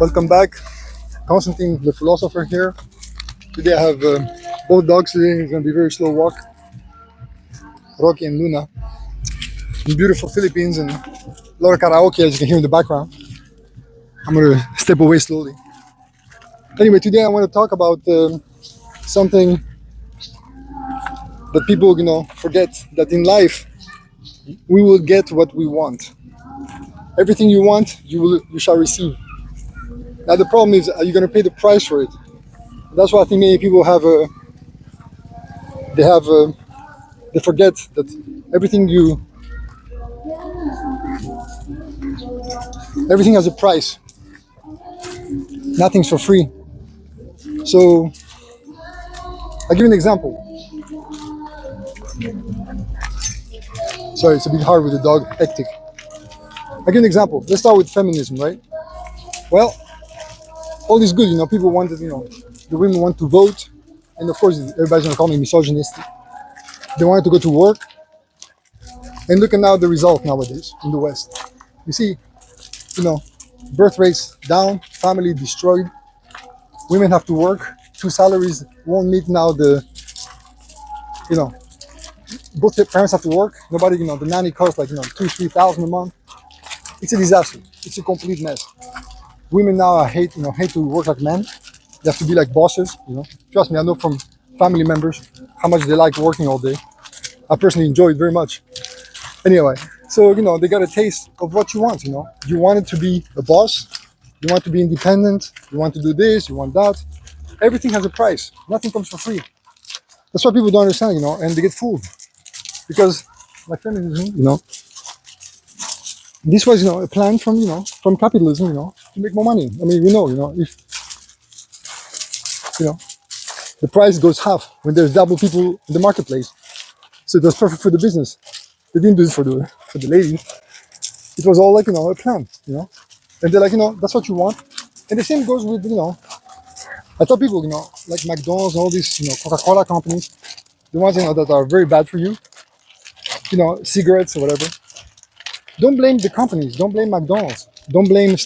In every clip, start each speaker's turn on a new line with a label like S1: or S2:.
S1: Welcome back. Constantine, the philosopher here. Today I have both dogs today. It's going to be a very slow walk. Rocky and Luna. In beautiful Philippines and a lot of karaoke as you can hear in the background. I'm going to step away slowly. Anyway, today I want to talk about something that people, forget. That in life, we will get what we want. Everything you want, you shall receive. Now the problem is, are you going to pay the price for it? That's why I think many people they forget that everything has a price. Nothing's for free. So I'll give you an example. Sorry, it's a bit hard with the dog, hectic. I'll give you an example. Let's start with feminism, right? Well, all is good, people wanted, the women want to vote, and of course everybody's gonna call me misogynistic. They wanted to go to work, and look at now the result nowadays in the West. You see, birth rates down, family destroyed, women have to work, two salaries won't meet now both the parents have to work, nobody, the nanny costs like, 2,000-3,000 a month. It's a disaster, it's a complete mess. Women now hate to work like men. They have to be like bosses, Trust me, I know from family members how much they like working all day. I personally enjoy it very much. Anyway, so, they got a taste of what you want, You wanted to be a boss, you want to be independent, you want to do this, you want that. Everything has a price. Nothing comes for free. That's what people don't understand, and they get fooled. Because, like feminism, this was, a plan from capitalism, to make more money. I mean, if, the price goes half when there's double people in the marketplace. So it was perfect for the business. They didn't do it for the ladies. It was all like, a plan, And they're like, that's what you want. And the same goes with, I tell people, like McDonald's, all these, Coca-Cola companies, the ones, that are very bad for you, cigarettes or whatever. Don't blame the companies. Don't blame McDonald's. Don't blame,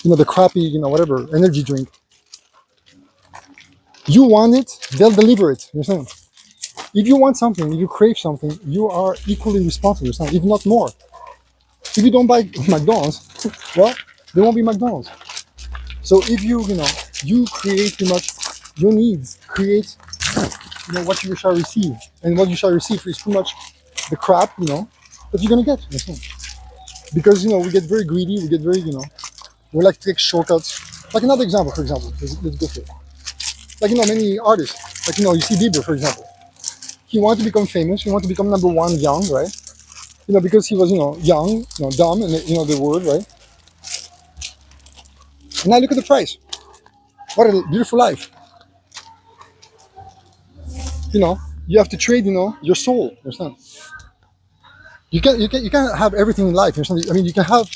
S1: the crappy, whatever, energy drink. You want it, they'll deliver it. You understand? If you want something, if you crave something, you are equally responsible. You understand? If not more. If you don't buy McDonald's, well, there won't be McDonald's. So if you create too much, your needs create, what you shall receive. And what you shall receive is too much the crap, that you're gonna get. Because we get very greedy, we get very, we like to take shortcuts. Like another example, for example, let's go for it. Like many artists, like you see Bieber, for example. He wanted to become famous, he wanted to become number one young, right? Because he was, young, dumb, and the word, right? And now look at the price. What a beautiful life. You have to trade, your soul, understand? You can't have everything in life. I mean, you can have,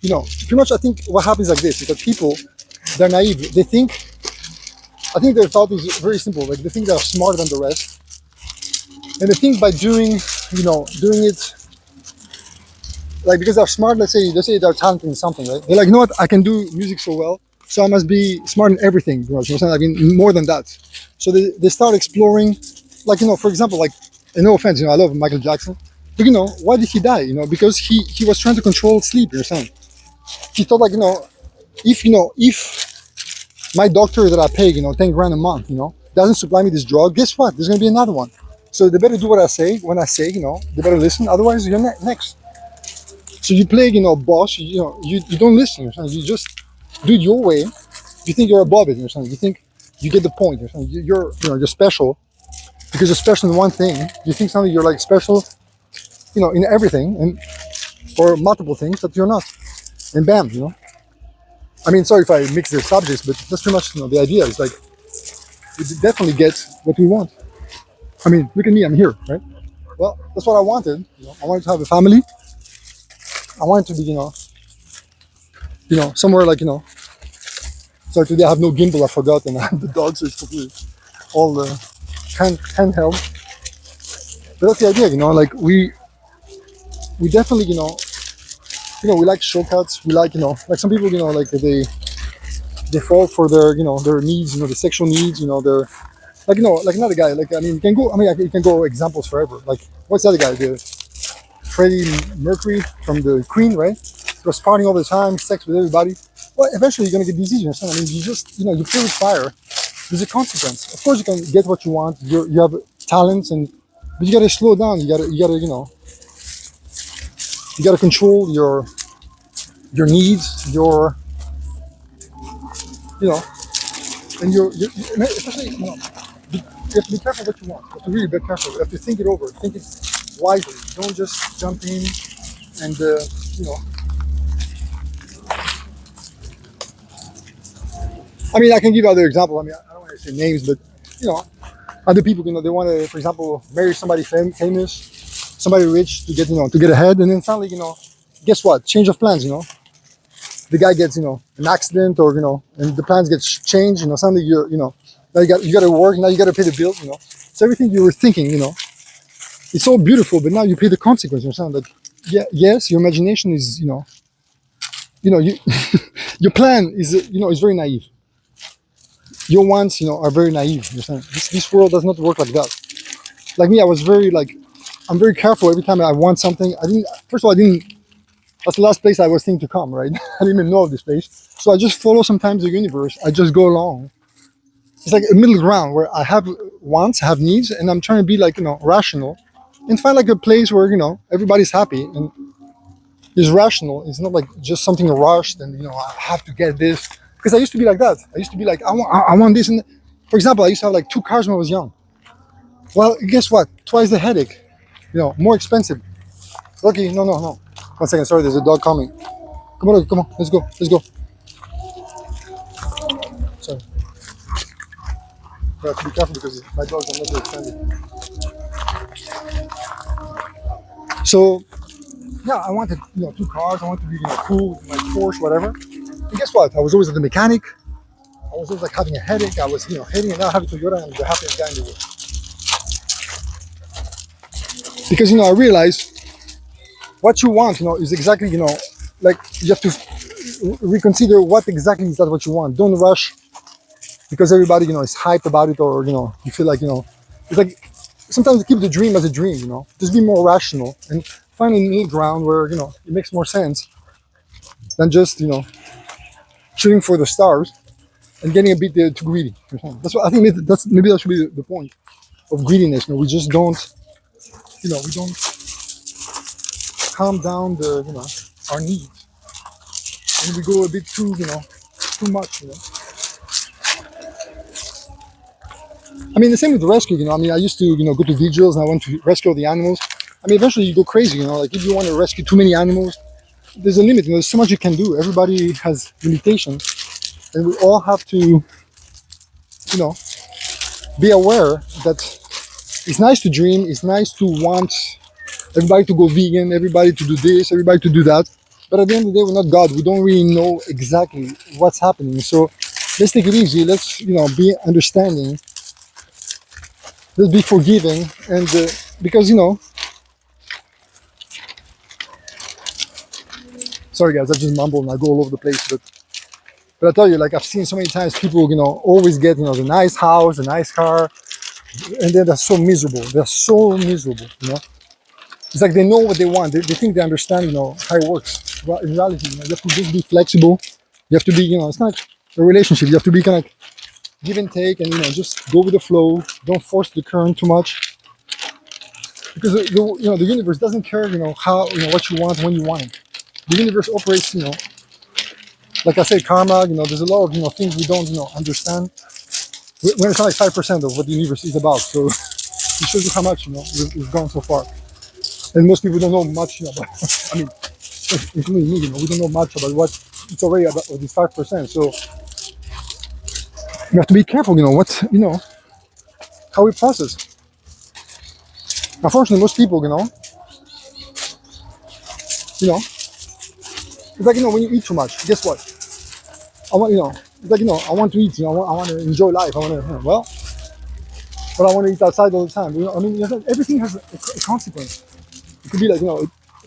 S1: pretty much. I think what happens like this is that people, they're naive. I think their thought is very simple. Like they think they're smarter than the rest, and they think by doing it, like because they're smart. Let's say they're talented in something, right? They're like, what? I can do music so well, so I must be smart in everything. I mean, more than that. So they start exploring, like for example, like, and no offense, I love Michael Jackson. But why did he die? Because he was trying to control sleep, He thought like, if my doctor that I pay, 10 grand a month, doesn't supply me this drug, guess what? There's gonna be another one. So they better do what I say when I say, they better listen, otherwise you're next. So you play, boss, you don't listen, you just do it your way. You think you're above it, you think you get the point, you're special because you're special in one thing. You think something you're like special, in everything, and or multiple things that you're not, and bam, I mean, sorry if I mix their subjects, but that's pretty much, the idea is like, we definitely get what we want. I mean, look at me, I'm here, right? Well, that's what I wanted, I wanted to have a family. I wanted to be, somewhere like, sorry, today I have no gimbal, I forgot, and I have the dog, so it's completely all handheld. But that's the idea, like we definitely, we like shortcuts. We like, like some people, like they fall for their, their needs, the sexual needs, their, like, like another guy, like, I mean, you can go, you can go examples forever. Like, what's the other guy? The Freddie Mercury from the Queen, right? He was partying all the time, sex with everybody. Well, eventually you're gonna get disease. I mean, you just, you play with fire. There's a consequence. Of course, you can get what you want. You have talents, but you gotta slow down. You gotta, you gotta control your needs, you know, and especially, you have to be careful what you want. You have to really be careful. You have to think it over, think it wisely. Don't just jump in and, I mean, I can give other examples. I mean, I don't want to say names, but, other people, they want to, for example, marry somebody famous, somebody rich to get, to get ahead. And then suddenly, guess what? Change of plans, the guy gets, an accident or, and the plans get changed, suddenly now you got to work, now you got to pay the bills, So everything you were thinking, it's all beautiful, but now you pay the consequence. Like, yeah, yes, your imagination is, you your plan is, is very naive. Your wants, are very naive. This world does not work like that. Like me, I was very I'm very careful every time I want something. First of all, that's the last place I was thinking to come, right? I didn't even know of this place. So I just follow sometimes the universe. I just go along. It's like a middle ground where I have wants, I have needs, and I'm trying to be rational and find a place where, everybody's happy and is rational. It's not just something rushed and, I have to get this. Because I used to be like that. I used to be like, I want this. And for example, I used to have 2 cars when I was young. Well, guess what? Twice the headache. More expensive. Lucky, no. 1 second, sorry, there's a dog coming. Come on, let's go. Sorry. I have to be careful because my dogs are not very friendly. So, yeah, I wanted, 2 cars. I wanted to be, cool, my Porsche, whatever. And guess what? I was always at the mechanic. I was always having a headache. I was, hating, and now having Toyota, and I'm the happiest guy in the world. Because, I realized what you want, is exactly, you have to reconsider what exactly is that what you want. Don't rush because everybody, is hyped about it, or, you feel like, it's like sometimes keep the dream as a dream, just be more rational and find a middle ground where, it makes more sense than just, shooting for the stars and getting a bit too greedy. That's what I think. Maybe that should be the point of greediness. We just don't, we don't calm down our needs, and we go a bit too, too much. I mean, the same with the rescue. I mean, I used to, go to vigils and I went to rescue the animals. I mean, eventually you go crazy. Like if you want to rescue too many animals, there's a limit. There's so much you can do. Everybody has limitations, and we all have to, be aware that it's nice to dream. It's nice to want everybody to go vegan, everybody to do this, everybody to do that. But at the end of the day, we're not God. We don't really know exactly what's happening. So let's take it easy. Let's, be understanding. Let's be forgiving. And because, sorry guys, I just mumble and I go all over the place. But I tell you, I've seen so many times people, always get, the nice house, the nice car. And then they're so miserable. It's like they know what they want. They think they understand, how it works. Well, in reality, you have to just be flexible. You have to be, it's not a relationship. You have to be kind of give and take, and just go with the flow. Don't force the current too much, because the universe doesn't care, how, what you want when you want it. The universe operates, like I said, karma. There's a lot of things we don't, understand. When it's only 5% of what the universe is about, so it shows you how much we've gone so far. And most people don't know much about. I mean, including me, we don't know much about what it's already about this 5%. So you have to be careful, what how we process. Unfortunately, most people, it's like when you eat too much. Guess what? I want, it's like I want to eat. I want to enjoy life. I want to, but I want to eat outside all the time. I mean, everything has a consequence. It could be like,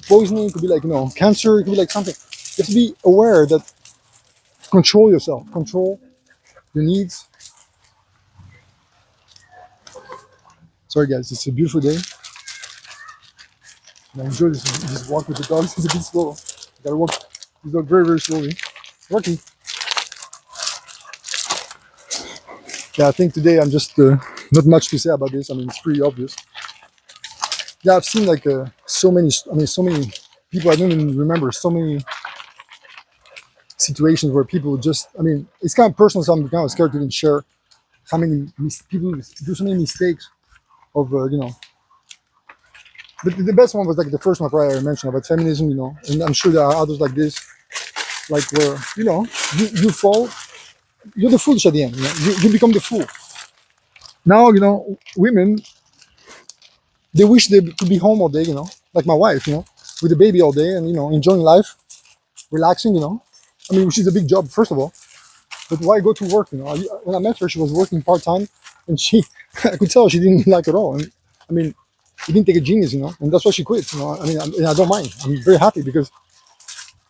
S1: poisoning, it could be like, cancer, it could be like something. You have to be aware that control yourself, control your needs. Sorry guys, it's a beautiful day. And I enjoy this walk with the dogs. It's a bit slow. I gotta walk this dog very, very slowly. Working. Yeah, I think today I'm just not much to say about this. I mean, it's pretty obvious. Yeah, I've seen like so many people. I don't even remember so many situations where people just. I mean, it's kind of personal, so I'm kind of scared to even share how many people do so many mistakes of But the best one was like the first one probably I mentioned about feminism, and I'm sure there are others like this, like where you fall, you're the foolish at the end. You become the fool. Now women, they wish they could be home all day, like my wife, with the baby all day and enjoying life, relaxing, I mean, which is a big job first of all. But why go to work? When I met her, she was working part time, and I could tell she didn't like it all. And I mean, it didn't take a genius, and that's why she quit. I mean, I don't mind. I'm very happy because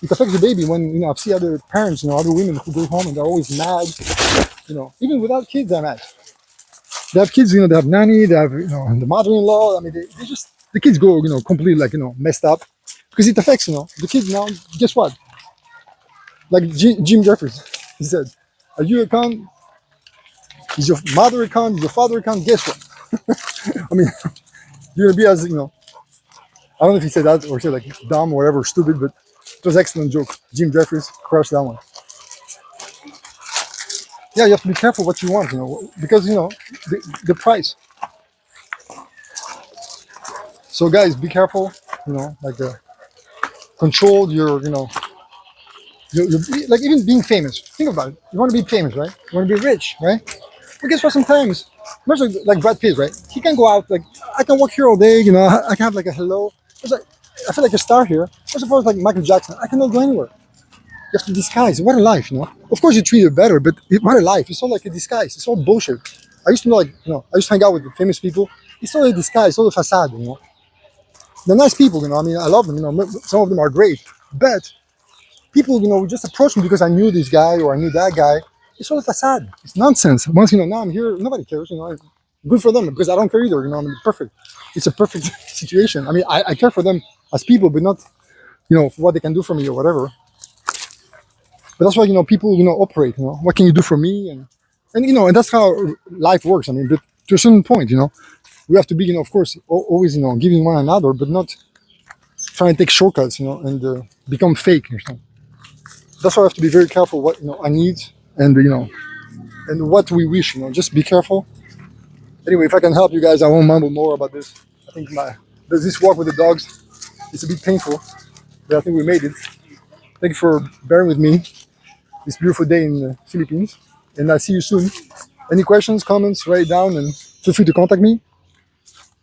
S1: it affects the baby. When I've seen other parents, other women who go home and they're always mad. Even without kids, they're mad. They have kids, they have nanny, they have the mother-in-law. I mean, they just the kids go completely like messed up because it affects the kids now. Guess what? Like Jim Jeffries, he said, "Are you a con? Is your mother a con? Is your father a con? Guess what? I mean, you're gonna be as I don't know if he said that or said like dumb or whatever, stupid, but it was an excellent joke. Jim Jeffries crushed that one. Yeah, you have to be careful what you want, because the price. So guys, be careful, like control your, your like even being famous. Think about it. You want to be famous, right? You want to be rich, right? But guess what? Sometimes, much like Brad Pitt, right? He can go out like I can walk here all day, I can have like a hello. It's like I feel like a star here. First of all, like Michael Jackson, I cannot go anywhere. You have to disguise. What a life, Of course, you treat it better, but what a life. It's all like a disguise. It's all bullshit. I used to know, like, I used to hang out with the famous people. It's all a disguise. It's all a facade, They're nice people, I mean, I love them, Some of them are great. But people, would just approach me because I knew this guy or I knew that guy. It's all a facade. It's nonsense. Once, now I'm here, nobody cares, Good for them because I don't care either, I mean, perfect. It's a perfect situation. I mean, I care for them as people, but not, for what they can do for me or whatever. But that's why people operate. What can you do for me? And and that's how life works. I mean, but to a certain point, we have to be of course always giving one another, but not trying to take shortcuts, and become fake. That's why I have to be very careful what I need and and what we wish. Just be careful. Anyway, if I can help you guys, I won't mumble more about this. I think this walk with the dogs is a bit painful, but I think we made it. Thank you for bearing with me this beautiful day in the Philippines, and I'll see you soon. Any questions, comments, write it down, and feel free to contact me.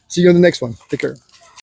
S1: See you on the next one. Take care.